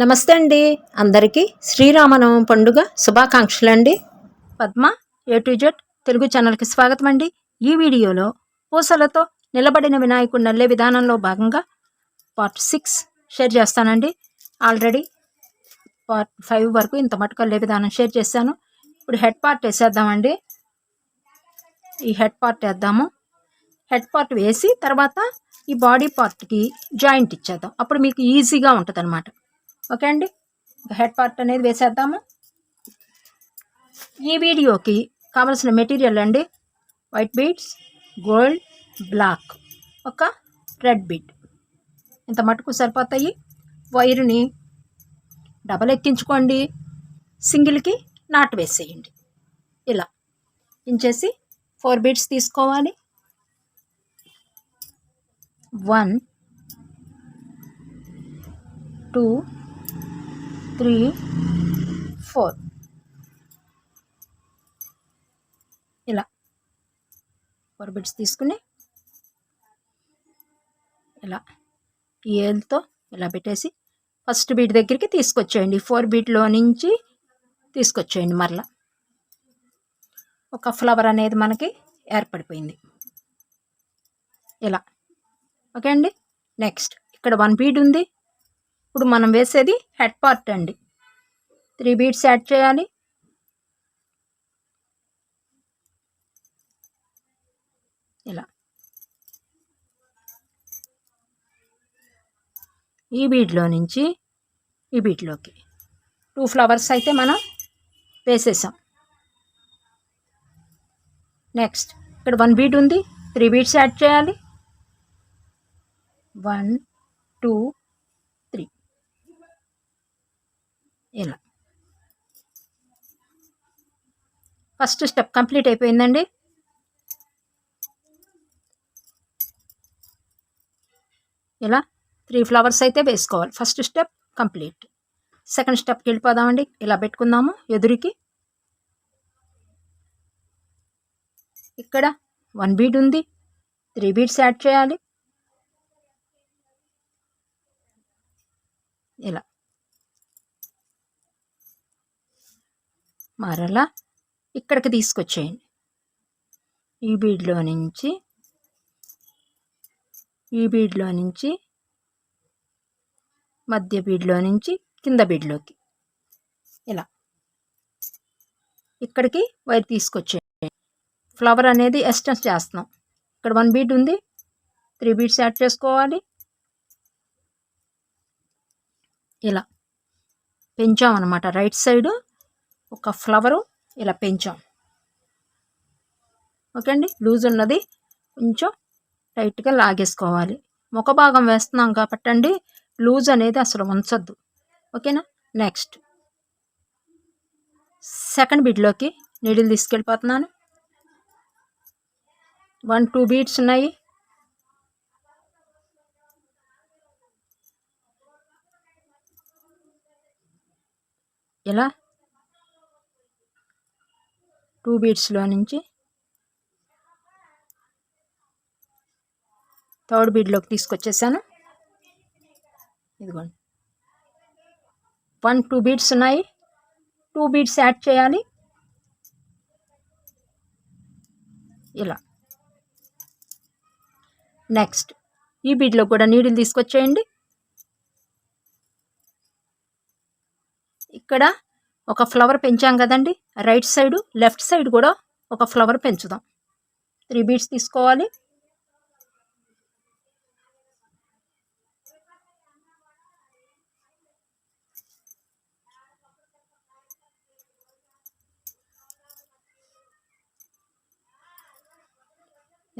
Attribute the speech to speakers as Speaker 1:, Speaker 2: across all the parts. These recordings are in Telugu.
Speaker 1: నమస్తే అండి. అందరికీ శ్రీరామనవమి పండుగ శుభాకాంక్షలండి. Padma A to Z Telugu ఛానల్కి స్వాగతం అండి. ఈ వీడియోలో పూసలతో నిలబడిన వినాయకుడిని అల్లే విధానంలో భాగంగా పార్ట్ 6 షేర్ చేస్తానండి. ఆల్రెడీ పార్ట్ 5 వరకు ఇంత మటుకు అల్లే విధానం షేర్ చేశాను. ఇప్పుడు హెడ్ పార్ట్ వేసేద్దామండి. ఈ హెడ్ పార్ట్ వేద్దాము. హెడ్ పార్ట్ వేసి తర్వాత ఈ బాడీ పార్ట్కి జాయింట్ ఇచ్చేద్దాం. అప్పుడు మీకు ఈజీగా ఉంటుంది అనమాట. ఓకే అండి, హెడ్ పార్ట్ అనేది వేసేద్దాము. ఈ వీడియోకి కావలసిన మెటీరియల్ అండి, వైట్ బీడ్స్, గోల్డ్, బ్లాక్, ఒక రెడ్ బీడ్, ఇంత మటుకు సరిపోతాయి. వైరుని డబల్ ఎక్కించుకోండి, సింగిల్కి నాట్ వేసేయండి. ఇలా ఇంచేసి 4 బీడ్స్ తీసుకోవాలి. 1 2 3 4 ఇలా 4 బీడ్స్ తీసుకుని ఇలా ఈ ఏల్తో ఇలా పెట్టేసి ఫస్ట్ బీడ్ దగ్గరికి తీసుకొచ్చేయండి. 4 బీడ్లో నుంచి తీసుకొచ్చేయండి. మరలా ఒక ఫ్లవర్ అనేది మనకి ఏర్పడిపోయింది ఇలా. ఓకే అండి, నెక్స్ట్ ఇక్కడ 1 బీడ్ ఉంది. ఇప్పుడు మనం వేసేది హెడ్ పార్ట్ అండి. 3 బీడ్స్ యాడ్ చేయాలి. ఇలా ఈ బీడ్లో నుంచి ఈ బీడ్లోకి 2 ఫ్లవర్స్ అయితే మనం వేసేసాం. నెక్స్ట్ ఇక్కడ 1 బీడ్ ఉంది. 3 బీడ్స్ యాడ్ చేయాలి. 1 2 3 ఇలా ఫస్ట్ స్టెప్ కంప్లీట్ అయిపోయిందండి. ఇలా 3 ఫ్లవర్స్ అయితే వేసుకోవాలి. First step complete. సెకండ్ స్టెప్కి వెళ్ళిపోదామండి. ఇలా పెట్టుకుందాము ఎదురుకి. ఇక్కడ 1 బీడ్ ఉంది. 3 బీడ్స్ యాడ్ చేయాలి. ఇలా మరలా ఇక్కడికి తీసుకొచ్చేయండి. ఈ బీడ్లో నుంచి ఈ బీడ్లో నుంచి మధ్య బీడ్లో నుంచి కింద బీడ్లోకి ఇలా ఇక్కడికి వైర్ తీసుకొచ్చేయండి. ఫ్లవర్ అనేది ఎక్స్టెన్స్ చేస్తున్నాం. ఇక్కడ 1 బీడ్ ఉంది. 3 బీడ్స్ యాడ్ చేసుకోవాలి. ఇలా పెంచాం అన్నమాట. రైట్ సైడ్ ఒక ఫ్లవరు ఇలా పెంచాం. ఓకే అండి, లూజ్ ఉన్నది కొంచెం టైట్గా లాగేసుకోవాలి. ముఖ భాగం వేస్తున్నాం కాబట్టి అండి లూజ్ అనేది అసలు ఉంచొద్దు. ఓకేనా. నెక్స్ట్ సెకండ్ బీడ్లోకి నీడిల్ తీసుకెళ్ళిపోతున్నాను. 1 2 బీడ్స్ ఉన్నాయి. ఇలా 2 బీడ్స్లో నుంచి థర్డ్ బీడ్లోకి తీసుకొచ్చేసాను. ఇదిగోండి 1 2 బీడ్స్ ఉన్నాయి. 2 బీడ్స్ యాడ్ చేయాలి. ఇలా నెక్స్ట్ ఈ బీడ్లో కూడా నీడిల్ తీసుకొచ్చేయండి. ఇక్కడ ఒక ఫ్లవర్ పెంచాం కదండి. రైట్ సైడు లెఫ్ట్ సైడ్ కూడా ఒక ఫ్లవర్ పెంచుదాం. 3 బీడ్స్ తీసుకోవాలి.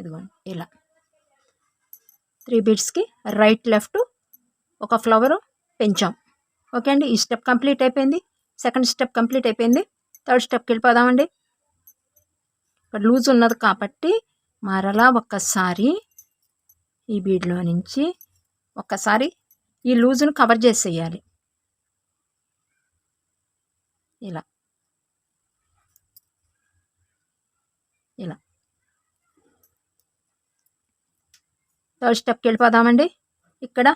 Speaker 1: ఇదిగోండి ఇలా 3 బీడ్స్కి రైట్ లెఫ్ట్ ఒక ఫ్లవరు పెంచాం. ఓకే అండి, ఈ స్టెప్ కంప్లీట్ అయిపోయింది. సెకండ్ స్టెప్ కంప్లీట్ అయిపోయింది. థర్డ్ స్టెప్కి వెళ్ళిపోదామండి. ఇక్కడ లూజ్ ఉన్నది కాబట్టి మరలా ఒక్కసారి ఈ బీడ్లో నుంచి ఒక్కసారి ఈ లూజును కవర్ చేసేయాలి. ఇలా ఇలా థర్డ్ స్టెప్కి వెళ్ళిపోదామండి. ఇక్కడ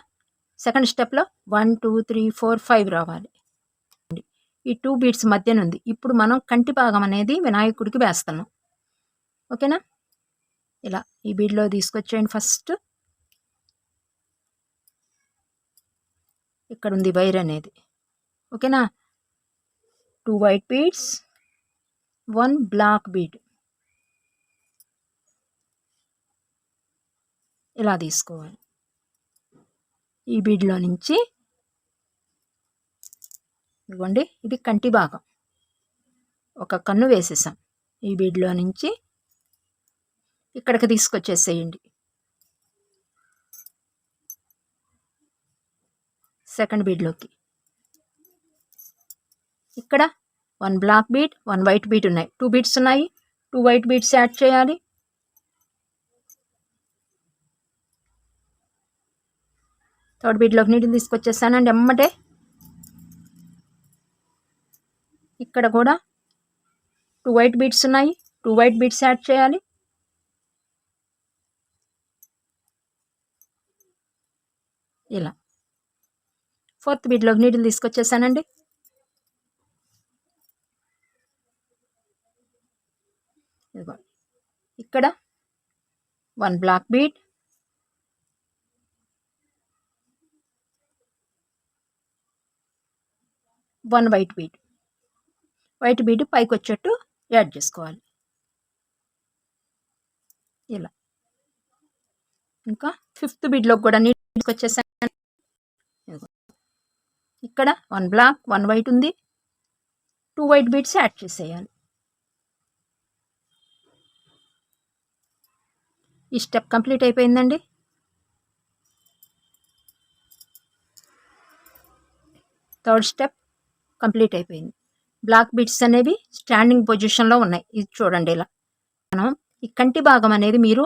Speaker 1: సెకండ్ స్టెప్లో 1 2 3 4 5 రావాలి. ఈ 2 బీడ్స్ మధ్యనుంది. ఇప్పుడు మనం కంటి భాగం అనేది వినాయకుడికి వేస్తున్నాం. ఓకేనా? ఇలా ఈ బీడ్లో తీసుకొచ్చేయండి. ఫస్ట్ ఇక్కడ ఉంది వైర్ అనేది. ఓకేనా? 2 వైట్ బీడ్స్, 1 బ్లాక్ బీడ్ ఇలా తీసుకోవాలి. ఈ బీడ్లో నుంచి ఇదిగోండి, ఇది కంటి భాగం, ఒక కన్ను వేసేసాం. ఈ బీడ్లో నుంచి ఇక్కడికి తీసుకొచ్చేసేయండి. సెకండ్ బీడ్లోకి ఇక్కడ 1 బ్లాక్ బీడ్, 1 వైట్ బీడ్ ఉన్నాయి. 2 బీడ్స్ ఉన్నాయి. 2 వైట్ బీడ్స్ యాడ్ చేయాలి. థర్డ్ బీడ్లోకి నీటిని తీసుకొచ్చేసానండి ఎమ్మటే. ఇక్కడ కూడా 2 వైట్ బీడ్స్ ఉన్నాయి. 2 వైట్ బీడ్స్ యాడ్ చేయాలి. ఇలా ఫోర్త్ బీడ్లోకి నీటిని తీసుకొచ్చేసానండి. ఇక్కడ 1 black bead, 1 white bead. White bead పైకి వచ్చేట్టు యాడ్ చేసుకోవాలి. ఇలా ఇంకా ఫిఫ్త్ బీడ్లోకి కూడా నీట్ తీసుకొచ్చేసాను. ఇక్కడ 1 బ్లాక్, 1 వైట్ ఉంది. 2 వైట్ బీడ్స్ యాడ్ చేసేయాలి. ఈ స్టెప్ కంప్లీట్ అయిపోయిందండి. థర్డ్ స్టెప్ కంప్లీట్ అయిపోయింది. బ్లాక్ బీడ్స్ అనేవి స్టాండింగ్ పొజిషన్లో ఉన్నాయి. ఇది చూడండి. ఇలా మనం ఈ కంటి భాగం అనేది మీరు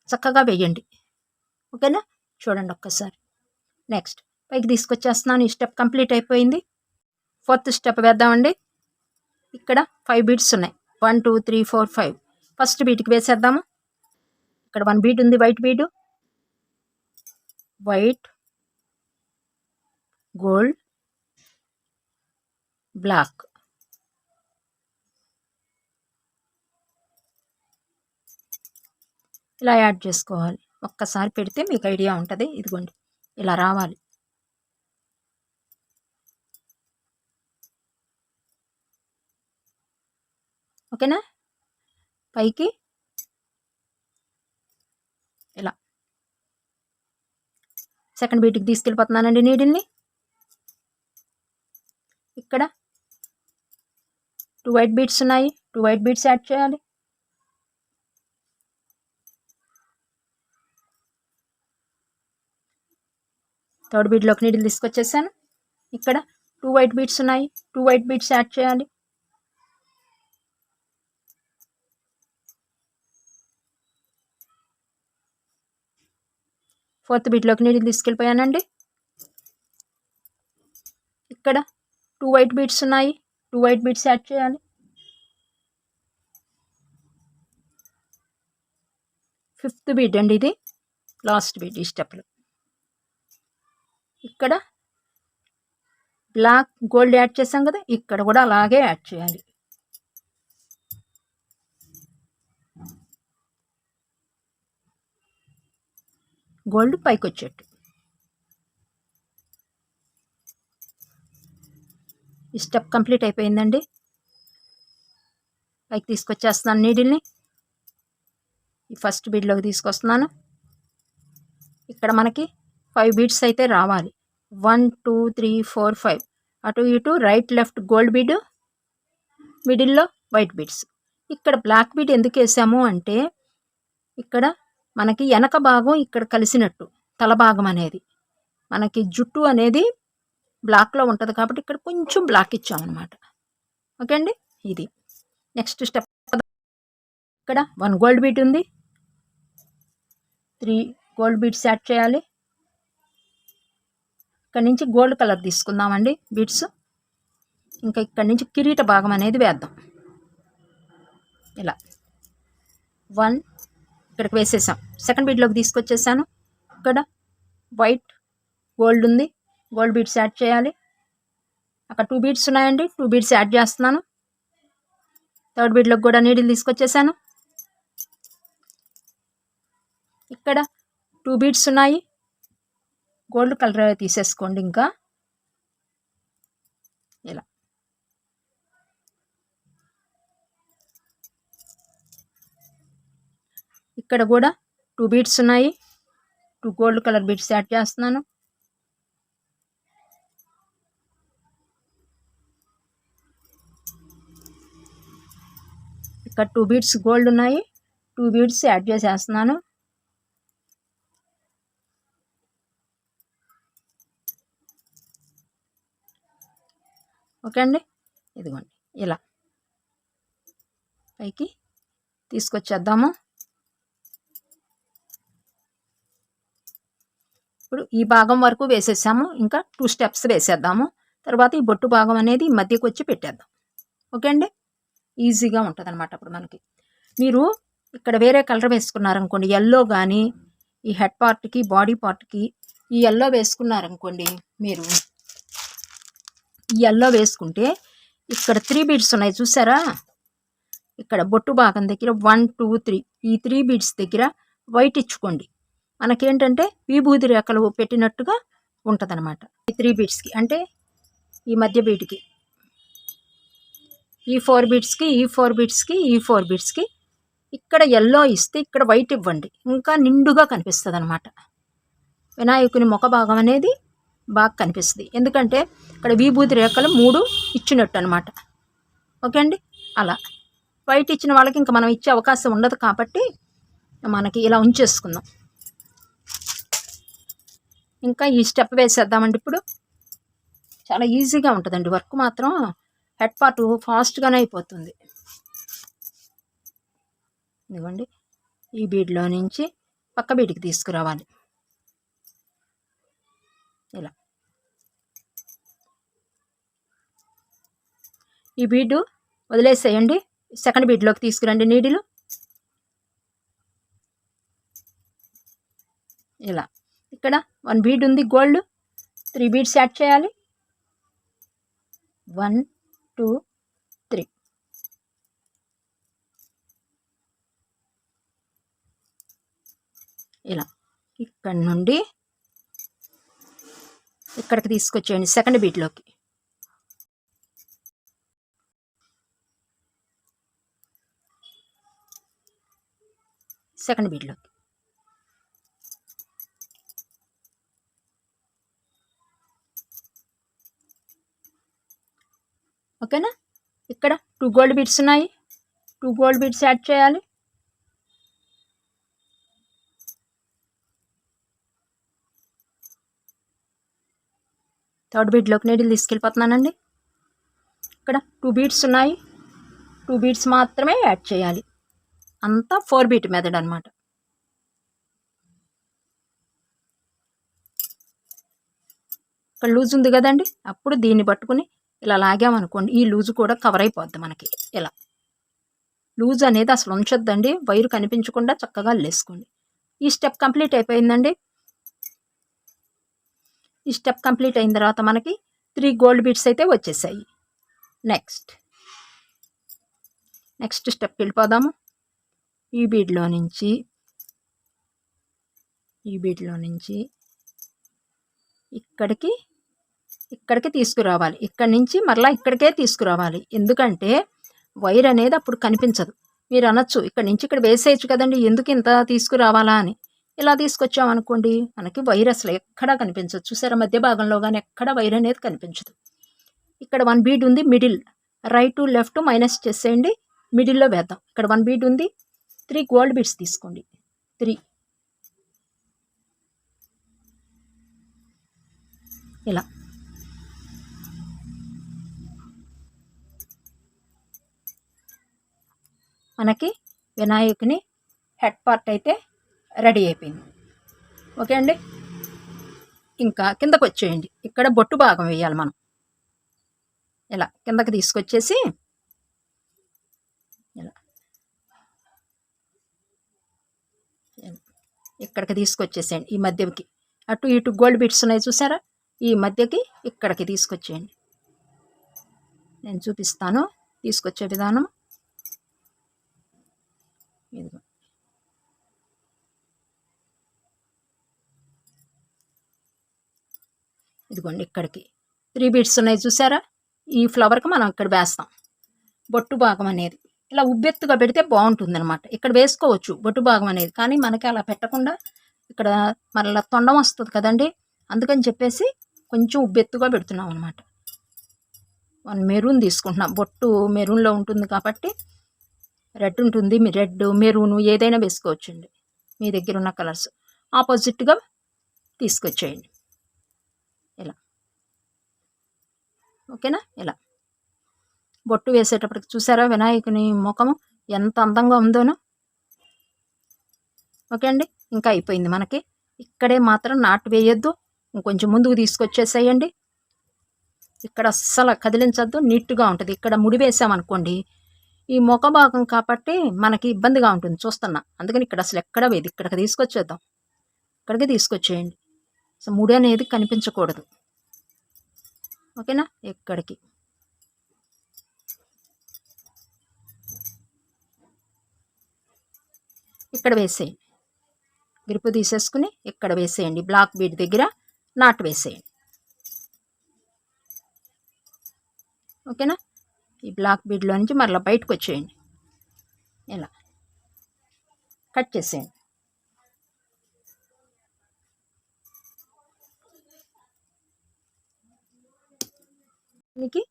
Speaker 1: చక్కగా వేయండి. ఓకేనా? చూడండి ఒక్కసారి. నెక్స్ట్ పైకి తీసుకొచ్చేస్తున్నాను. ఈ స్టెప్ కంప్లీట్ అయిపోయింది. ఫోర్త్ స్టెప్ వేద్దామండి. ఇక్కడ 5 బీడ్స్ ఉన్నాయి. 1 2 3 4 5. ఫస్ట్ బీడ్కి వేసేద్దాము. ఇక్కడ 1 బీడ్ ఉంది, white bead. White, gold, black. ఇలా యాడ్ చేసుకోవాలి. ఒక్కసారి పెడితే మీకు ఐడియా ఉంటుంది. ఇదిగోండి, ఇలా రావాలి. ఓకేనా? పైకి ఇలా సెకండ్ బీట్కి తీసుకెళ్ళిపోతున్నానండి నీడిల్ని. ఇక్కడ 2 వైట్ బీడ్స్ ఉన్నాయి. 2 వైట్ బీడ్స్ యాడ్ చేయాలి. థర్డ్ బీడ్లోకి నీడిల్ తీసుకొచ్చేసాను. ఇక్కడ 2 వైట్ బీడ్స్ ఉన్నాయి. 2 వైట్ బీడ్స్ యాడ్ చేయాలి. ఫోర్త్ బీట్లోకి నీడిల్ తీసుకెళ్ళిపోయానండి. ఇక్కడ 2 వైట్ బీడ్స్ ఉన్నాయి. 2 వైట్ బీడ్స్ యాడ్ చేయాలి. ఫిఫ్త్ బీడ్ అండి, ఇది లాస్ట్ బీడ్ ఈ స్టెప్లో. ఇక్కడ బ్లాక్, గోల్డ్ యాడ్ చేసాం కదా, ఇక్కడ కూడా అలాగే యాడ్ చేయాలి. గోల్డ్ పైకి వచ్చేట్టు. ఈ స్టెప్ కంప్లీట్ అయిపోయిందండి. పైకి తీసుకొచ్చేస్తున్నాను నీడిల్ని. ఈ ఫస్ట్ బీడ్లోకి తీసుకొస్తున్నాను. ఇక్కడ మనకి 5 బీడ్స్ అయితే రావాలి. 1 2 3 4 5. అటు ఇటు రైట్ లెఫ్ట్ గోల్డ్ బీడ్, మిడిల్లో వైట్ బీడ్స్. ఇక్కడ బ్లాక్ బీడ్ ఎందుకు వేసాము అంటే, ఇక్కడ మనకి వెనక భాగం ఇక్కడ కలిసినట్టు, తల భాగం అనేది మనకి జుట్టు అనేది బ్లాక్లో ఉంటుంది కాబట్టి ఇక్కడ కొంచెం బ్లాక్ ఇచ్చామన్నమాట. ఓకే అండి, ఇది నెక్స్ట్ స్టెప్. ఇక్కడ 1 గోల్డ్ బీడ్ ఉంది. 3 గోల్డ్ బీడ్స్ యాడ్ చేయాలి. ఇక్కడ నుంచి గోల్డ్ కలర్ తీసుకుందామండి బీడ్స్. ఇంకా ఇక్కడ నుంచి కిరీట భాగం అనేది వేద్దాం. ఇలా 1 ఇక్కడికి వేసేసాం. సెకండ్ బీడ్లోకి తీసుకొచ్చేసాను. ఇక్కడ వైట్, గోల్డ్ ఉంది, గోల్డ్ బీడ్స్ యాడ్ చేయాలి. అక్కడ 2 బీడ్స్ ఉన్నాయండి, 2 బీడ్స్ యాడ్ చేస్తున్నాను. థర్డ్ బీడ్లోకి కూడా నీడిల్ తీసుకొచ్చేసాను. ఇక్కడ 2 బీడ్స్ ఉన్నాయి, గోల్డ్ కలర్ తీసేసుకోండి. ఇంకా ఇలా ఇక్కడ కూడా 2 బీడ్స్ ఉన్నాయి, 2 గోల్డ్ కలర్ బీడ్స్ యాడ్ చేస్తున్నాను. ఇక్కడ 2 బీడ్స్ గోల్డ్ ఉన్నాయి, 2 బీడ్స్ యాడ్ చేసేస్తున్నాను. ఓకే అండి, ఇదిగోండి ఇలా పైకి తీసుకొచ్చేద్దాము. ఇప్పుడు ఈ భాగం వరకు వేసేసాము, ఇంకా 2 స్టెప్స్ వేసేద్దాము. తర్వాత ఈ బొట్టు భాగం అనేది మధ్యకి వచ్చి పెట్టేద్దాం. ఓకే అండి, ఈజీగా ఉంటుంది అనమాట. అప్పుడు మనకి మీరు ఇక్కడ వేరే కలర్ వేసుకున్నారనుకోండి, ఎల్లో కానీ ఈ హెడ్ పార్ట్కి బాడీ పార్ట్కి ఈ ఎల్లో వేసుకున్నారనుకోండి, మీరు ఈ ఎల్లో వేసుకుంటే ఇక్కడ 3 బీడ్స్ ఉన్నాయి చూసారా, ఇక్కడ బొట్టు భాగం దగ్గర 1 2 3 ఈ 3 బీడ్స్ దగ్గర వైట్ ఇచ్చుకోండి. మనకేంటంటే విభూది రేఖలు పెట్టినట్టుగా ఉంటుందన్నమాట. ఈ 3 బీడ్స్కి అంటే ఈ మధ్య బీడ్కి, ఈ 4 బీడ్స్కి, ఈ 4 బీడ్స్కి, ఈ 4 బీడ్స్కి ఇక్కడ ఎల్లో ఇస్తే ఇక్కడ వైట్ ఇవ్వండి, ఇంకా నిండుగా కనిపిస్తుంది అనమాట. వినాయకుని ముఖ భాగం అనేది బాగా కనిపిస్తుంది, ఎందుకంటే ఇక్కడ విభూతి రేఖలు 3 ఇచ్చినట్టు అనమాట. ఓకే అండి, అలా వైట్ ఇచ్చిన వాళ్ళకి ఇంకా మనం ఇచ్చే అవకాశం ఉండదు కాబట్టి మనకి ఇలా ఉంచేసుకుందాం. ఇంకా ఈ స్టెప్ వేసేద్దామండి. ఇప్పుడు చాలా ఈజీగా ఉంటుందండి వర్క్, మాత్రం హెడ్ పార్ట్ ఫాస్ట్గానే అయిపోతుంది. ఇదిగోండి, ఈ బీడ్లో నుంచి పక్క బీడ్కి తీసుకురావాలి. ఇలా ఈ బీడు వదిలేసేయండి, సెకండ్ బీడ్లోకి తీసుకురండి నీడిలు. ఇలా ఇక్కడ 1 బీడ్ ఉంది గోల్డ్, 3 బీడ్స్ యాడ్ చేయాలి. 1 2 3 ఇలా ఇక్కడ నుండి ఇక్కడికి తీసుకొచ్చేయండి సెకండ్ బీట్లోకి. సెకండ్ బీట్లోకి ఓకేనా. ఇక్కడ 2 గోల్డ్ బీడ్స్ ఉన్నాయి, 2 గోల్డ్ బీడ్స్ యాడ్ చేయాలి. థర్డ్ బీడ్లోకి నీడిల్ తీసుకెళ్ళిపోతున్నానండి. ఇక్కడ 2 బీడ్స్ ఉన్నాయి, 2 బీడ్స్ మాత్రమే యాడ్ చేయాలి. అంతా 4 బీట్ మెథడ్ అనమాట. ఇక్కడ లూజ్ ఉంది కదండి, అప్పుడు దీన్ని పట్టుకుని ఇలా లాగామనుకోండి, ఈ లూజు కూడా కవర్ అయిపోద్ది మనకి. ఇలా లూజ్ అనేది అసలు ఉంచొద్దండి, వైరు కనిపించకుండా చక్కగా లేసుకోండి. ఈ స్టెప్ కంప్లీట్ అయిపోయిందండి. ఈ స్టెప్ కంప్లీట్ అయిన తర్వాత మనకి 3 గోల్డ్ బీడ్స్ అయితే వచ్చేసాయి. నెక్స్ట్ స్టెప్కి వెళ్ళిపోదాము. ఈ బీడ్లో నుంచి ఇక్కడికి తీసుకురావాలి, ఇక్కడి నుంచి మరలా ఇక్కడికే తీసుకురావాలి. ఎందుకంటే వైర్ అనేది అప్పుడు కనిపించదు. మీరు అనొచ్చు ఇక్కడి నుంచి ఇక్కడ వేసేయచ్చు కదండి, ఎందుకు ఇంత తీసుకురావాలా అని. ఇలా తీసుకొచ్చామనుకోండి, మనకి వైర్ అసలు ఎక్కడా కనిపించదు. చూసారా, మధ్య భాగంలో కానీ ఎక్కడ వైర్ అనేది కనిపించదు. ఇక్కడ 1 బీడ్ ఉంది మిడిల్, రైట్ లెఫ్ట్ మైనస్ చేసేయండి, మిడిల్లో వేద్దాం. ఇక్కడ 1 బీడ్ ఉంది, 3 గోల్డ్ బీడ్స్ తీసుకోండి. 3 ఇలా మనకి వినాయకుని హెడ్ పార్ట్ అయితే రెడీ అయిపోయింది. ఓకే అండి, ఇంకా కిందకు వచ్చేయండి. ఇక్కడ బొట్టు భాగం వేయాలి మనం. ఇలా కిందకి తీసుకొచ్చేసి ఇలా ఇక్కడికి తీసుకొచ్చేసేయండి, ఈ మధ్యకి. అటు ఇటు గోల్డ్ బీట్స్ ఉన్నాయి చూసారా, ఈ మధ్యకి ఇక్కడికి తీసుకొచ్చేయండి. నేను చూపిస్తాను తీసుకొచ్చే విధానం. ఇదిగో ఇదిగోండి ఇక్కడికి 3 బీట్స్ ఉన్నాయి చూసారా, ఈ ఫ్లవర్కి మనం ఇక్కడ వేస్తాం. బొట్టు భాగం అనేది ఇలా ఉబ్బెత్తుగా పెడితే బాగుంటుంది అనమాట. ఇక్కడ వేసుకోవచ్చు బొట్టు భాగం అనేది, కానీ మనకి అలా పెట్టకుండా ఇక్కడ మళ్ళీ తొండం వస్తుంది కదండి, అందుకని చెప్పేసి కొంచెం ఉబ్బెత్తుగా పెడుతున్నాం అనమాట. 1 మెరూన్ తీసుకుంటున్నాం, బొట్టు మెరూన్లో ఉంటుంది కాబట్టి. రెడ్ ఉంటుంది, రెడ్ మెరూను ఏదైనా వేసుకోవచ్చండి, మీ దగ్గర ఉన్న కలర్స్ ఆపోజిట్గా తీసుకొచ్చేయండి ఇలా. ఓకేనా, ఇలా బొట్టు వేసేటప్పటికి చూసారా వినాయకుని ముఖము ఎంత అందంగా ఉందోనో. ఓకే అండి, ఇంకా అయిపోయింది మనకి. ఇక్కడే మాత్రం నాటు వేయొద్దు, ఇంకొంచెం ముందుకు తీసుకొచ్చేసేయండి. ఇక్కడ అస్సలు కదిలించద్దు, నీట్గా ఉంటుంది. ఇక్కడ ముడి వేసామనుకోండి ఈ ముఖ భాగం కాబట్టి మనకి ఇబ్బందిగా ఉంటుంది చూస్తున్నా, అందుకని ఇక్కడ అసలు ఎక్కడ వేది ఇక్కడికి తీసుకొచ్చేద్దాం. ఇక్కడికి తీసుకొచ్చేయండి, సో ముడి అనేది కనిపించకూడదు. ఓకేనా, ఇక్కడికి ఇక్కడ వేసేయండి. గ్రిప్ తీసేసుకుని ఇక్కడ వేసేయండి, బ్లాక్ బీడ్ దగ్గర నాటు వేసేయండి. ఓకేనా, ఈ బ్లాక్ బీడ్లో నుంచి మరలా బయటకు వచ్చేయండి, ఇలా కట్ చేసేయండి. దీనికి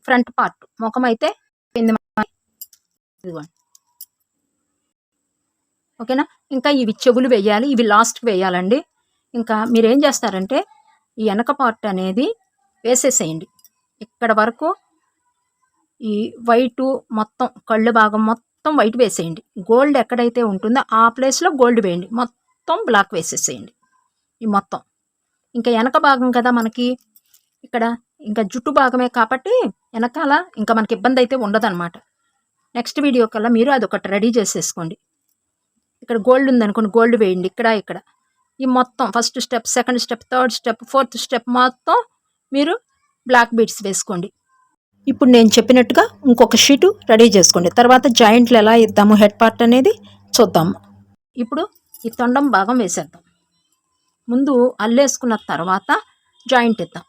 Speaker 1: ఫ్రంట్ పార్ట్ ముఖం అయితే ఇదిగోండి. ఓకేనా, ఇంకా ఇవి చెవులు వేయాలి, ఇవి లాస్ట్కి వేయాలండి. ఇంకా మీరేం చేస్తారంటే ఈ వెనక పార్ట్ అనేది వేసేసేయండి. ఇక్కడ వరకు ఈ వైటు మొత్తం కళ్ళు భాగం మొత్తం వైట్ వేసేయండి. గోల్డ్ ఎక్కడైతే ఉంటుందో ఆ ప్లేస్లో గోల్డ్ వేయండి, మొత్తం బ్లాక్ వేసేసేయండి ఈ మొత్తం. ఇంకా వెనక భాగం కదా మనకి, ఇక్కడ ఇంకా జుట్టు భాగమే కాబట్టి వెనకాల ఇంకా మనకి ఇబ్బంది అయితే ఉండదన్నమాట. నెక్స్ట్ వీడియో కల్లా మీరు అదొకటి రెడీ చేసేసుకోండి. ఇక్కడ గోల్డ్ ఉందనుకోండి, గోల్డ్ వేయండి ఇక్కడ. ఈ మొత్తం first step, second step, third step, fourth step మొత్తం మీరు బ్లాక్ బీడ్స్ వేసుకోండి. ఇప్పుడు నేను చెప్పినట్టుగా ఇంకొక షీటు రెడీ చేసుకోండి. తర్వాత జాయింట్లు ఎలా ఇద్దాము హెడ్ పార్ట్ అనేది చూద్దాము. ఇప్పుడు ఈ తొండం భాగం వేసేద్దాం. ముందు అల్లేసుకున్న తర్వాత జాయింట్ ఇద్దాం.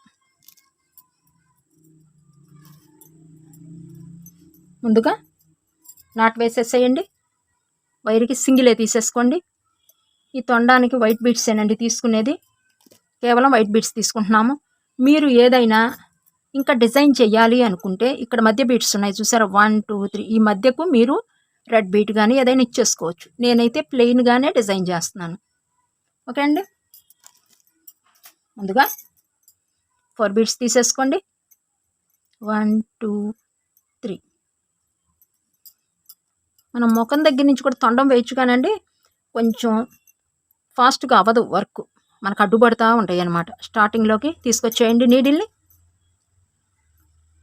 Speaker 1: ముందుగా నాట్ వేసేసేయండి. వైర్కి సింగిలే తీసేసుకోండి. ఈ తొండానికి వైట్ బీడ్స్ ఏనండి తీసుకునేది, కేవలం వైట్ బీడ్స్ తీసుకుంటున్నాము. మీరు ఏదైనా ఇంకా డిజైన్ చేయాలి అనుకుంటే ఇక్కడ మధ్య బీడ్స్ ఉన్నాయి చూసారా, 1 2 3, ఈ మధ్యకు మీరు రెడ్ బీట్ కానీ ఏదైనా ఇచ్చేసుకోవచ్చు. నేనైతే ప్లెయిన్గానే డిజైన్ చేస్తున్నాను. ఓకే అండి, ముందుగా 4 బీడ్స్ తీసేసుకోండి. 1 2 3. మనం ముఖం దగ్గర నుంచి కూడా తొండం వేయచ్చు కానండి, కొంచెం ఫాస్ట్గా అవ్వదు వర్క్, మనకు అడ్డుపడుతూ ఉంటాయి అన్నమాట. స్టార్టింగ్లోకి తీసుకొచ్చేయండి నీడిల్ని,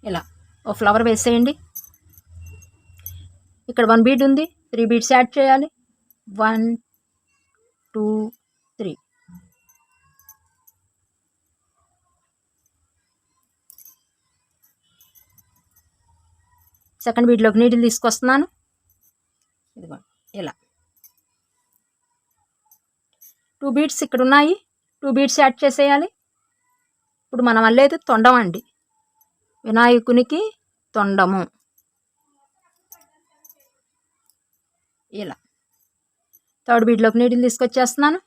Speaker 1: ఇలా ఓ ఫ్లవర్ వేసేయండి. ఇక్కడ 1 బీడ్ ఉంది, 3 బీడ్స్ యాడ్ చేయాలి. 1 2 3. సెకండ్ బీడ్లోకి నీడిల్ తీసుకొస్తున్నాను. ఇదిగో ఇలా 2 బీడ్స్ ఇక్కడ ఉన్నాయి, 2 బీడ్స్ యాడ్ చేసేయాలి. ఇప్పుడు మనం అల్లేది తొండం అండి, వినాయకునికి తొండము. ఇలా థర్డ్ బీడ్లోకి నీడిల్ తీసుకొచ్చేస్తున్నాను.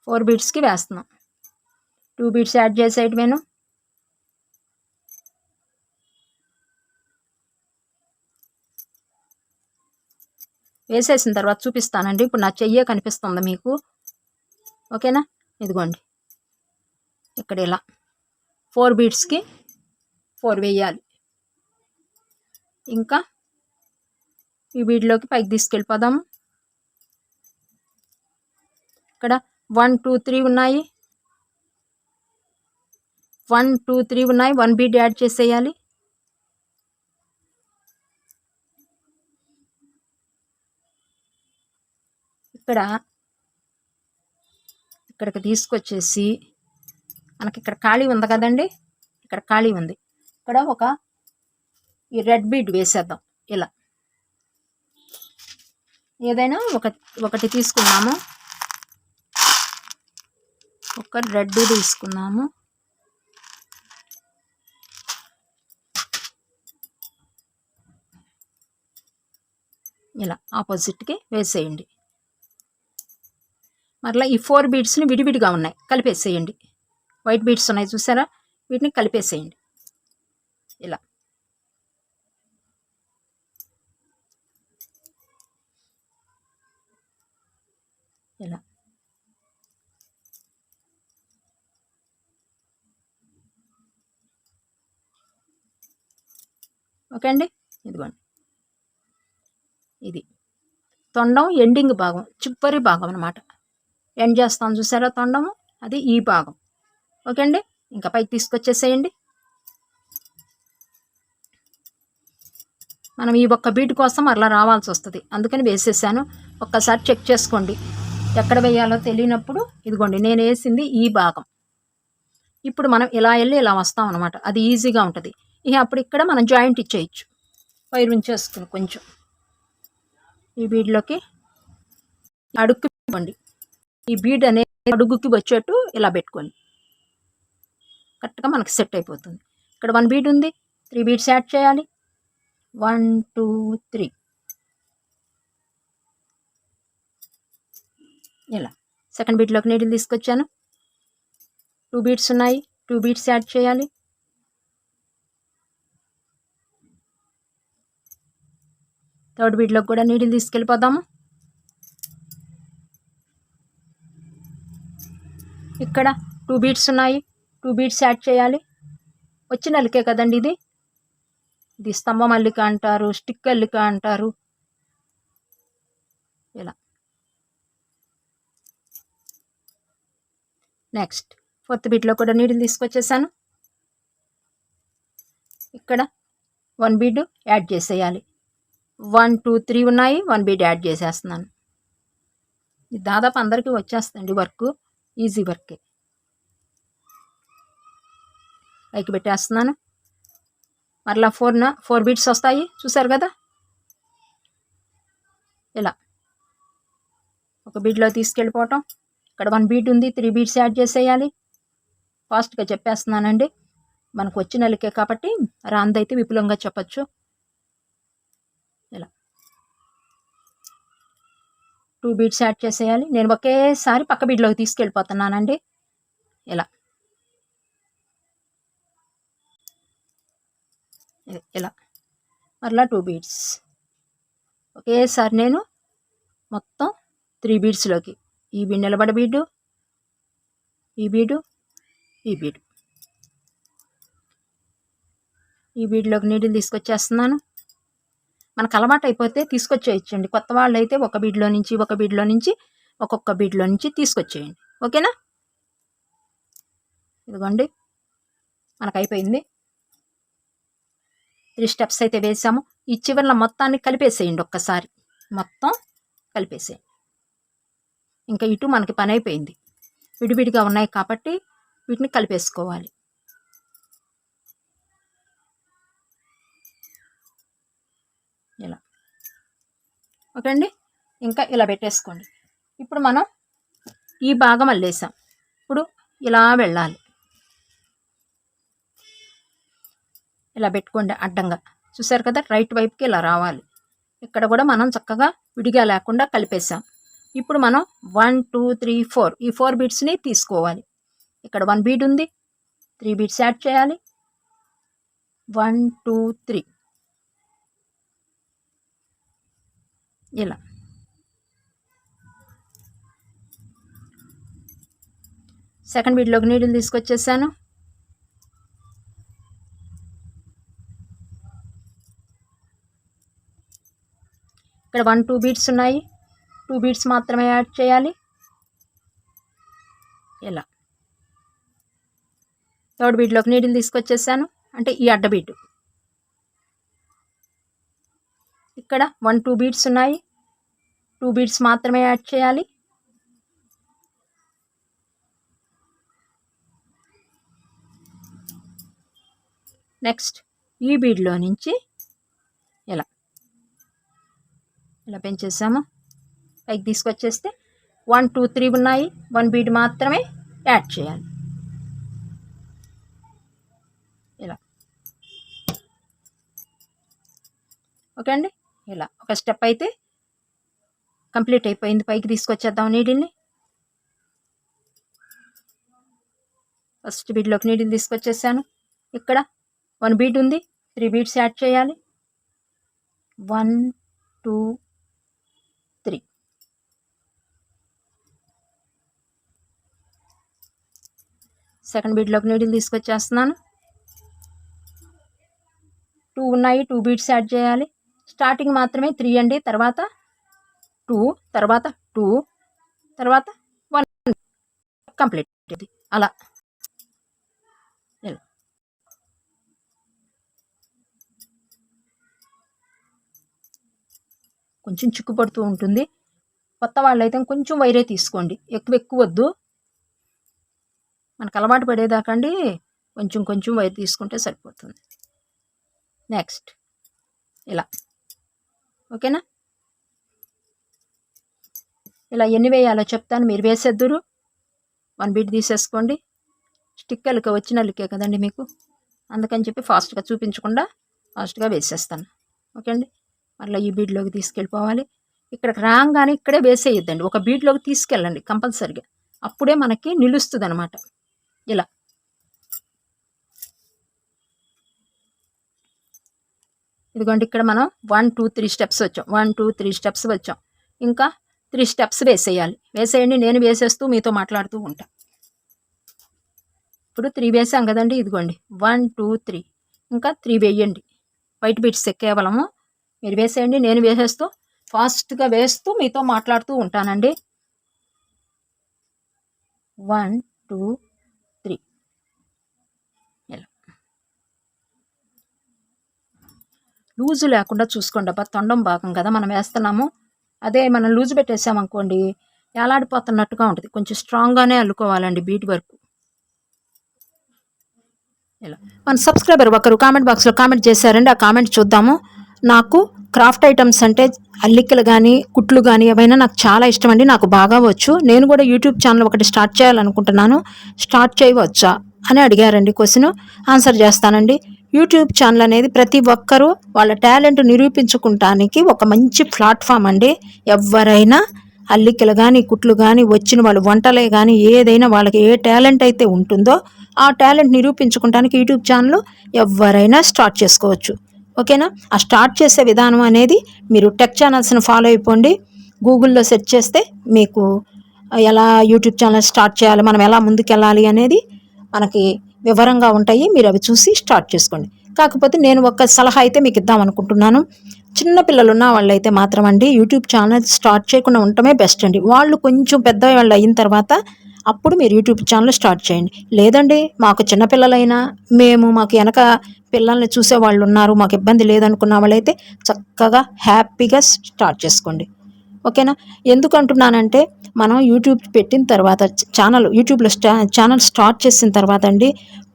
Speaker 1: 4 బీడ్స్కి వేస్తున్నాం. 2 బీడ్స్ యాడ్ చేసేయటమేను. వేసేసిన తర్వాత చూపిస్తానండి. ఇప్పుడు నా చెయ్యే కనిపిస్తుంది మీకు, ఓకేనా. ఇదిగోండి ఇక్కడ ఇలా 4 బీడ్స్కి 4 వేయాలి. ఇంకా ఈ బీడ్లోకి పైకి తీసుకెళ్ళిపోదాము. ఇక్కడ 1 2 3 ఉన్నాయి, 1 2 3 ఉన్నాయి. 1 బీడ్ యాడ్ చేసేయాలి. ఇక్కడికి తీసుకొచ్చేసి మనకి ఇక్కడ ఖాళీ ఉంది కదండి, ఇక్కడ ఖాళీ ఉంది, ఇక్కడ ఈ రెడ్ బీడ్ వేసేద్దాం. ఇలా ఏదైనా ఒకటి తీసుకున్నాము, ఒక రెడ్ తీసుకున్నాము. ఇలా ఆపోజిట్కి వేసేయండి. మరలా ఈ 4 బీడ్స్ని విడివిడిగా ఉన్నాయి, కలిపేసేయండి. వైట్ బీడ్స్ ఉన్నాయి చూసారా, వీటిని కలిపేసేయండి. ఇలా ఇలా ఓకే అండి. ఇదిగోండి, ఇది తొండం ఎండింగ్ భాగం, చివరి భాగం అన్నమాట. ఎండ్ చేస్తాం చూసారా తొండము, అది ఈ భాగం. ఓకే అండి, ఇంకా పైకి తీసుకొచ్చేసేయండి. మనం ఈ ఒక్క బీట్ కోసం అలా రావాల్సి వస్తుంది, అందుకని వేసేసాను. ఒక్కసారి చెక్ చేసుకోండి, ఎక్కడ వేయాలో తెలియనప్పుడు. ఇదిగోండి, నేను వేసింది ఈ భాగం. ఇప్పుడు మనం ఇలా వెళ్ళి ఇలా వస్తాం అనమాట, అది ఈజీగా ఉంటుంది. ఇక అప్పుడు ఇక్కడ మనం జాయింట్ ఇచ్చేయచ్చు, వైర్ ఉంచేసుకుని కొంచెం ఈ బీడ్లోకి అడుక్కి పెట్టుకోండి. ఈ బీడ్ అనేది అడుగుకి వచ్చేట్టు ఇలా పెట్టుకోండి, కరెక్ట్గా మనకి సెట్ అయిపోతుంది. ఇక్కడ 1 బీడ్ ఉంది, 3 బీడ్స్ యాడ్ చేయాలి. 1 2 3 ఇలా సెకండ్ బీడ్లోకి నీడిల్ తీసుకొచ్చాను. 2 బీడ్స్ ఉన్నాయి, 2 బీడ్స్ యాడ్ చేయాలి. థర్డ్ బీడ్లోకి కూడా నీడిల్ తీసుకెళ్ళిపోదాము. ఇక్కడ 2 బీడ్స్ ఉన్నాయి, 2 బీడ్స్ యాడ్ చేయాలి. వచ్చిన అల్లికే కదండి ఇది స్తంభం అల్లిక అంటారు, స్టిక్ అల్లిక అంటారు. ఇలా నెక్స్ట్ 4th బీడ్లో కూడా నీడిల్ తీసుకొచ్చేసాను. ఇక్కడ 1 బీడ్ యాడ్ చేసేయాలి. 1 2 3 ఉన్నాయి, 1 బీడ్ యాడ్ చేసేస్తున్నాను. ఇది దాదాపు అందరికీ వచ్చేస్తుంది వర్క్, ఈజీ వర్కే. పైకి పెట్టేస్తున్నాను. మరలా 4 బీడ్స్ వస్తాయి చూసారు కదా. ఇలా ఒక బీడ్లో తీసుకెళ్ళిపోవటం. ఇక్కడ 1 బీడ్ ఉంది, 3 బీడ్స్ యాడ్ చేసేయాలి. ఫాస్ట్గా చెప్పేస్తున్నానండి, మనకు వచ్చిన అల్లికే కాబట్టి రాందైతే విపులంగా చెప్పచ్చు. ఇలా 2 బీడ్స్ యాడ్ చేసేయాలి. నేను ఒకేసారి పక్క బీడ్లోకి తీసుకెళ్ళిపోతున్నానండి. ఇలా ఇలా మరలా 2 బీడ్స్ ఒకేసారి నేను మొత్తం 3 బీడ్స్లోకి, ఈ బీడ్ నిలబడ బీడు, ఈ బీడు, ఈ బీడు, ఈ బీడ్లోకి నీడిల్ తీసుకొచ్చేస్తున్నాను. మనకు అలవాటు అయిపోతే తీసుకొచ్చేయచ్చండి. కొత్త వాళ్ళు అయితే ఒక బీడ్లో నుంచి ఒక్కొక్క బీడ్లో నుంచి తీసుకొచ్చేయండి. ఓకేనా. ఇదిగోండి, మనకు అయిపోయింది. 3 స్టెప్స్ అయితే వేసాము. ఈ చివరిలో మొత్తాన్ని కలిపేసేయండి, ఒక్కసారి మొత్తం కలిపేసేయండి. ఇంకా ఇటు మనకి పని అయిపోయింది. విడివిడిగా ఉన్నాయి కాబట్టి వీటిని కలిపేసుకోవాలి. ఇలా ఓకే అండి, ఇంకా ఇలా పెట్టేసుకోండి. ఇప్పుడు మనం ఈ భాగం అల్లేసాం, ఇప్పుడు ఇలా వెళ్ళాలి. ఇలా పెట్టుకోండి అడ్డంగా, చూసారు కదా, రైట్ వైపుకి ఇలా రావాలి. ఇక్కడ కూడా మనం చక్కగా విడిగా లేకుండా కలిపేసాం. ఇప్పుడు మనం 1 2 3 4 ఈ 4 బీడ్స్ని తీసుకోవాలి. ఇక్కడ 1 బీడ్ ఉంది, 3 బీడ్స్ యాడ్ చేయాలి. 1 2 3 ఇలా సెకండ్ బీడ్లోకి నీడిల్ తీసుకొచ్చేసాను. ఇక్కడ 1 2 బీడ్స్ ఉన్నాయి, 2 బీడ్స్ మాత్రమే యాడ్ చేయాలి. ఇలా థర్డ్ బీడ్లోకి నీడిల్ తీసుకొచ్చేసాను, అంటే ఈ అడ్డ బీడ్. ఇక్కడ 1 2 బీడ్స్ ఉన్నాయి, 2 బీడ్స్ మాత్రమే యాడ్ చేయాలి. నెక్స్ట్ ఈ బీడ్లో నుంచి ఇలా పెంచేసాము. పైకి తీసుకొచ్చేస్తే 1 2 3 ఉన్నాయి. 1 బీడ్ మాత్రమే యాడ్ చేయాలి. ఇలా ఓకే అండి. ఇలా ఒక స్టెప్ అయితే కంప్లీట్ అయిపోయింది. పైకి తీసుకొచ్చేద్దాం నీడిల్ని. ఫస్ట్ బీడ్లోకి నీడిల్ తీసుకొచ్చేసాను. ఇక్కడ 1 బీడ్ ఉంది. 3 బీడ్స్ యాడ్ చేయాలి. 1 2 3. సెకండ్ బీడ్లోకి నీడిల్ తీసుకొచ్చేస్తున్నాను. 2 ఉన్నాయి. 2 బీడ్స్ యాడ్ చేయాలి. స్టార్టింగ్ మాత్రమే 3 అండి. తర్వాత 2, తర్వాత 2, తర్వాత 1 కంప్లీట్. అలా కొంచెం చిక్కు పడుతూ ఉంటుంది. కొత్త వాళ్ళైతే కొంచెం వైరే తీసుకోండి, ఎక్కువ వద్దు. మనకు అలవాటు పడేదాకండి కొంచెం వైర్ తీసుకుంటే సరిపోతుంది. నెక్స్ట్ ఇలా ఓకేనా. ఇలా ఎన్ని వేయాలో చెప్తాను, మీరు వేసేద్దురు. 1 బీడ్ తీసేసుకోండి. స్టిక్ అల్లిక వచ్చిన అల్లికే కదండి మీకు, అందుకని చెప్పి ఫాస్ట్గా చూపించకుండా ఫాస్ట్గా వేసేస్తాను. ఓకే అండి. మళ్ళీ ఈ బీడ్లోకి తీసుకెళ్ళిపోవాలి. ఇక్కడికి రాగానే ఇక్కడే వేసేయద్దండి, ఒక బీడ్లోకి తీసుకెళ్ళండి కంపల్సరిగా, అప్పుడే మనకి నిలుస్తుంది అనమాట. ఇలా ఇదిగోండి, ఇక్కడ మనం 1 2 3 స్టెప్స్ వచ్చాం. 1 2 3 స్టెప్స్ వచ్చాం. ఇంకా 3 స్టెప్స్ వేసేయాలి. వేసేయండి, నేను వేసేస్తూ మీతో మాట్లాడుతూ ఉంటా. ఇప్పుడు 3 వేసాం కదండి. ఇదిగోండి 1 2 3, ఇంకా 3 వేయండి. వైట్ బీడ్స్ కేవలము మీరు వేసేయండి, నేను వేసేస్తూ ఫాస్ట్గా వేస్తూ మీతో మాట్లాడుతూ ఉంటానండి. 1 2 3. ఇలా లూజు లేకుండా చూసుకోండి. అబ్బా తొండం భాగం కదా మనం వేస్తున్నాము, అదే మనం లూజు పెట్టేసామనుకోండి ఎలాడిపోతున్నట్టుగా ఉంటుంది. కొంచెం స్ట్రాంగ్గానే అల్లుకోవాలండి బీట్ వరకు. ఇలా మన సబ్స్క్రైబర్ ఒకరు కామెంట్ బాక్స్లో కామెంట్ చేశారండి, ఆ కామెంట్ చూద్దాము. నాకు క్రాఫ్ట్ ఐటమ్స్ అంటే అల్లికలు కానీ కుట్లు కానీ ఏవైనా నాకు చాలా ఇష్టం అండి, నాకు బాగా వచ్చు. నేను కూడా యూట్యూబ్ ఛానల్ ఒకటి స్టార్ట్ చేయాలనుకుంటున్నాను, స్టార్ట్ చేయవచ్చా అని అడిగారండి. క్వశ్చన్ ఆన్సర్ చేస్తానండి. యూట్యూబ్ ఛానల్ అనేది ప్రతి ఒక్కరూ వాళ్ళ టాలెంట్ నిరూపించుకుంటానికి ఒక మంచి ప్లాట్ఫామ్ అండి. ఎవరైనా అల్లికలు కానీ కుట్లు కానీ వచ్చిన వాళ్ళు, వంటలే కానీ ఏదైనా వాళ్ళకి ఏ టాలెంట్ అయితే ఉంటుందో ఆ టాలెంట్ నిరూపించుకుంటానికి యూట్యూబ్ ఛానల్ ఎవరైనా స్టార్ట్ చేసుకోవచ్చు. ఓకేనా. ఆ స్టార్ట్ చేసే విధానం అనేది మీరు టెక్ ఛానల్స్ని ఫాలో అయిపోండి. గూగుల్లో సెర్చ్ చేస్తే మీకు ఎలా యూట్యూబ్ ఛానల్ స్టార్ట్ చేయాలి, మనం ఎలా ముందుకెళ్ళాలి అనేది మనకి వివరంగా ఉంటాయి. మీరు అవి చూసి స్టార్ట్ చేసుకోండి. కాకపోతే నేను ఒక సలహా అయితే మీకు ఇద్దామనుకుంటున్నాను. చిన్నపిల్లలు ఉన్న వాళ్ళైతే మాత్రం అండి యూట్యూబ్ ఛానల్ స్టార్ట్ చేయకుండా ఉండటమే బెస్ట్ అండి. వాళ్ళు కొంచెం పెద్దవాళ్ళు అయిన తర్వాత అప్పుడు మీరు యూట్యూబ్ ఛానల్ స్టార్ట్ చేయండి. లేదండి మాకు చిన్నపిల్లలైనా మాకు వెనక పిల్లల్ని చూసే వాళ్ళు ఉన్నారు, మాకు ఇబ్బంది లేదనుకున్న వాళ్ళైతే చక్కగా హ్యాపీగా స్టార్ట్ చేసుకోండి. ఓకేనా. ఎందుకు అంటున్నానంటే మనం యూట్యూబ్ పెట్టిన తర్వాత యూట్యూబ్లో ఛానల్ స్టార్ట్ చేసిన తర్వాత అండి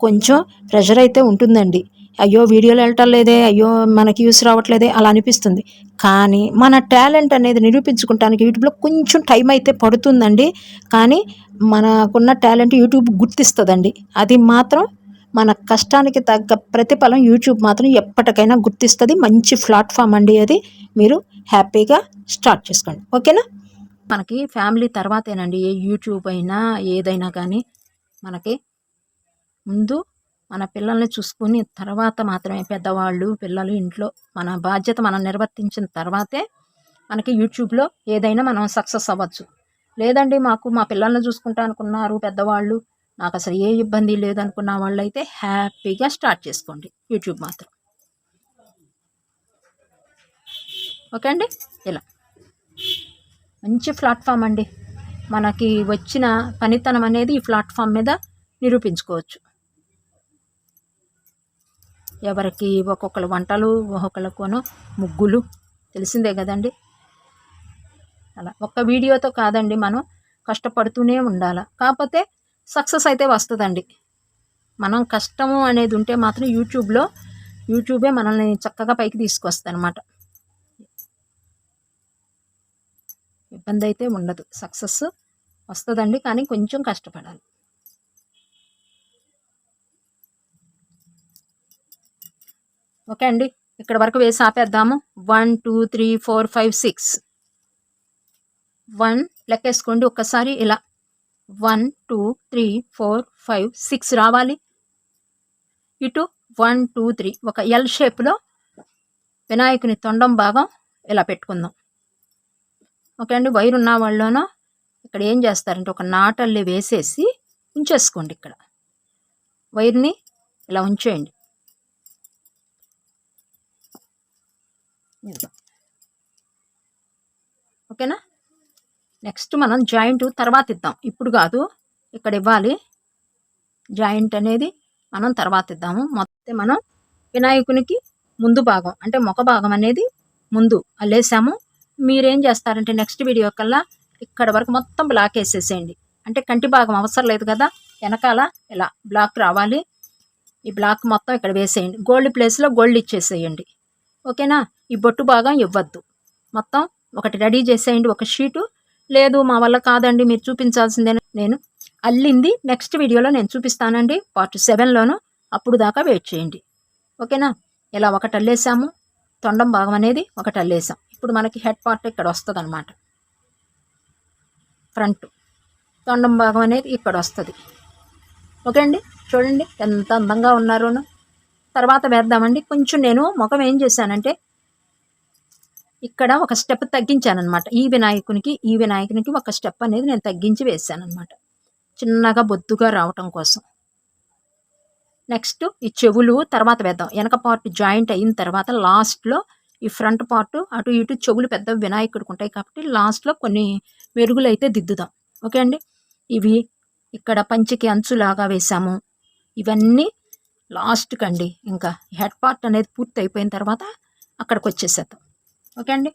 Speaker 1: కొంచెం ప్రెషర్ అయితే ఉంటుందండి. అయ్యో వీడియోలు వెళ్ళటం లేదే, అయ్యో మనకి యూస్ రావట్లేదే అలా అనిపిస్తుంది. కానీ మన టాలెంట్ అనేది నిరూపించుకుంటానికి యూట్యూబ్లో కొంచెం టైం అయితే పడుతుందండి. కానీ మనకున్న టాలెంట్ యూట్యూబ్ గుర్తిస్తుందండి. అది మాత్రం మన కష్టానికి తగ్గ ప్రతిఫలం యూట్యూబ్ మాత్రం ఎప్పటికైనా గుర్తిస్తుంది. మంచి ప్లాట్ఫామ్ అండి అది, మీరు హ్యాపీగా స్టార్ట్ చేసుకోండి. ఓకేనా. మనకి ఫ్యామిలీ తర్వాతేనండి ఏ యూట్యూబ్ అయినా ఏదైనా కానీ, మనకి ముందు మన పిల్లల్ని చూసుకుని తర్వాత మాత్రమే పెద్దవాళ్ళు పిల్లలు ఇంట్లో మన బాధ్యత మనం నిర్వర్తించిన తర్వాతే మనకి యూట్యూబ్లో ఏదైనా మనం సక్సెస్ అవ్వచ్చు. లేదండి మాకు మా పిల్లల్ని చూసుకుంటా అనుకున్నారు పెద్దవాళ్ళు, నాకు అసలు ఏ ఇబ్బంది లేదనుకున్న వాళ్ళు అయితే హ్యాపీగా స్టార్ట్ చేసుకోండి యూట్యూబ్ మాత్రం. ఓకే అండి. ఇలా మంచి ప్లాట్ఫామ్ అండి, మనకి వచ్చిన పనితనం అనేది ఈ ప్లాట్ఫామ్ మీద నిరూపించుకోవచ్చు. ఎవరికి ఒక్కొక్కరు వంటలు, ఒక్కొక్కరికోనో ముగ్గులు, తెలిసిందే కదండి. అలా ఒక్క వీడియోతో కాదండి, మనం కష్టపడుతూనే ఉండాలి. కాకపోతే సక్సెస్ అయితే వస్తుందండి. మనం కష్టము అనేది ఉంటే మాత్రం యూట్యూబే మనల్ని చక్కగా పైకి తీసుకొస్తుంది అనమాట. ఇబ్బంది అయితే ఉండదు, సక్సెస్ వస్తుందండి, కానీ కొంచెం కష్టపడాలి. ఓకే అండి, ఇక్కడ వరకు వేసి ఆపేద్దాము. 1 2 3 4 5 6 1 లెక్కేసుకోండి ఒక్కసారి. ఇలా 1 2 3 4 5 6 రావాలి. ఇటు 1 2 3 ఒక ఎల్ షేప్లో వినాయకుని తొండం భాగం ఇలా పెట్టుకుందాం. ఓకే అండి, వైర్ ఉన్న వాళ్ళలోనో ఇక్కడ ఏం చేస్తారంటే ఒక నాటల్లి వేసేసి ఉంచేసుకోండి. ఇక్కడ వైర్ని ఇలా ఉంచేయండి. ఓకేనా. నెక్స్ట్ మనం జాయింట్ తర్వాత ఇద్దాం, ఇప్పుడు కాదు, ఇక్కడ ఇవ్వాలి. జాయింట్ అనేది మనం తర్వాత ఇద్దాము. మొత్తం మనం వినాయకునికి ముందు భాగం అంటే ముఖ భాగం అనేది ముందు అల్లేసాము. మీరేం చేస్తారంటే నెక్స్ట్ వీడియో కల్లా ఇక్కడ వరకు మొత్తం బ్లాక్ వేసేసేయండి. అంటే కంటి భాగం అవసరం లేదు కదా, వెనకాల ఇలా బ్లాక్ రావాలి. ఈ బ్లాక్ మొత్తం ఇక్కడ వేసేయండి. గోల్డ్ ప్లేస్లో గోల్డ్ ఇచ్చేసేయండి. ఓకేనా. ఈ బొట్టు భాగం ఇవ్వద్దు, మొత్తం ఒకటి రెడీ చేసేయండి, ఒక షీటు. లేదు మా వల్ల కాదండి, మీరు చూపించాల్సిందే, నేను అల్లింది నెక్స్ట్ వీడియోలో నేను చూపిస్తానండి, పార్ట్ 7లోను. అప్పుడు దాకా వెయిట్ చేయండి. ఓకేనా. ఇలా ఒకటి అల్లేసాము, తొండం భాగం అనేది ఒకటి అల్లేసాం. ఇప్పుడు మనకి హెడ్ పార్ట్ ఇక్కడ వస్తుంది అనమాట. ఫ్రంట్ తొండం భాగం అనేది ఇక్కడ వస్తుంది. ఓకే అండి, చూడండి ఎంత అందంగా ఉన్నారోను. తర్వాత వేద్దామండి. కొంచెం నేను ముఖం ఏం చేశానంటే ఇక్కడ ఒక స్టెప్ తగ్గించానమాట. ఈ వినాయకునికి ఒక స్టెప్ అనేది నేను తగ్గించి వేసానమాట, చిన్నగా బొద్దుగా రావటం కోసం. నెక్స్ట్ ఈ చెవులు తర్వాత వేద్దాం. వెనక పార్ట్ జాయింట్ అయిన తర్వాత లాస్ట్లో ఈ ఫ్రంట్ పార్ట్ అటు ఇటు చెవులు పెద్ద వినాయకుడికి ఉంటాయి కాబట్టి లాస్ట్లో కొన్ని మెరుగులు అయితే దిద్దుదాం. ఓకే అండి. ఇవి ఇక్కడ పంచికి అంచులాగా వేసాము. ఇవన్నీ లాస్ట్కి అండి. ఇంకా హెడ్ పార్ట్ అనేది పూర్తి అయిపోయిన తర్వాత అక్కడికి వచ్చేసేద్దాం. ఓకే అండి,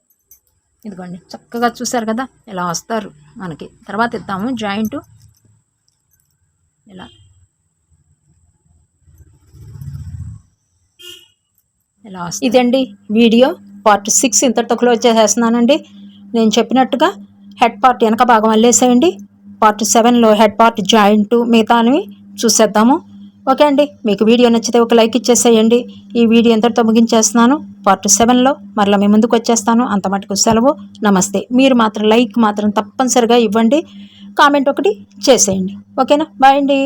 Speaker 1: ఇదిగోండి చక్కగా చూసారు కదా, ఇలా వస్తారు మనకి. తర్వాత ఇద్దాము జాయింట్ ఇలా ఇదండి వీడియో పార్ట్ 6 ఇంతటితో క్లోజ్ చేసేస్తున్నానండి. నేను చెప్పినట్టుగా హెడ్ పార్ట్ వెనక భాగం అల్లేసేయండి. పార్ట్ 7లో హెడ్ పార్ట్ జాయింట్ మిగతాని చూసేద్దాము. ఓకే అండి, మీకు వీడియో నచ్చితే ఒక లైక్ ఇచ్చేసేయండి. ఈ వీడియో ఇంతటితో ముగించేస్తున్నాను. పార్ట్ 7లో మరలా మీ ముందుకు వచ్చేస్తాను. అంత మటుకు సెలవు. నమస్తే. మీరు మాత్రం లైక్ మాత్రం తప్పనిసరిగా ఇవ్వండి, కామెంట్ ఒకటి చేసేయండి. ఓకేనా. బాయ్ అండి.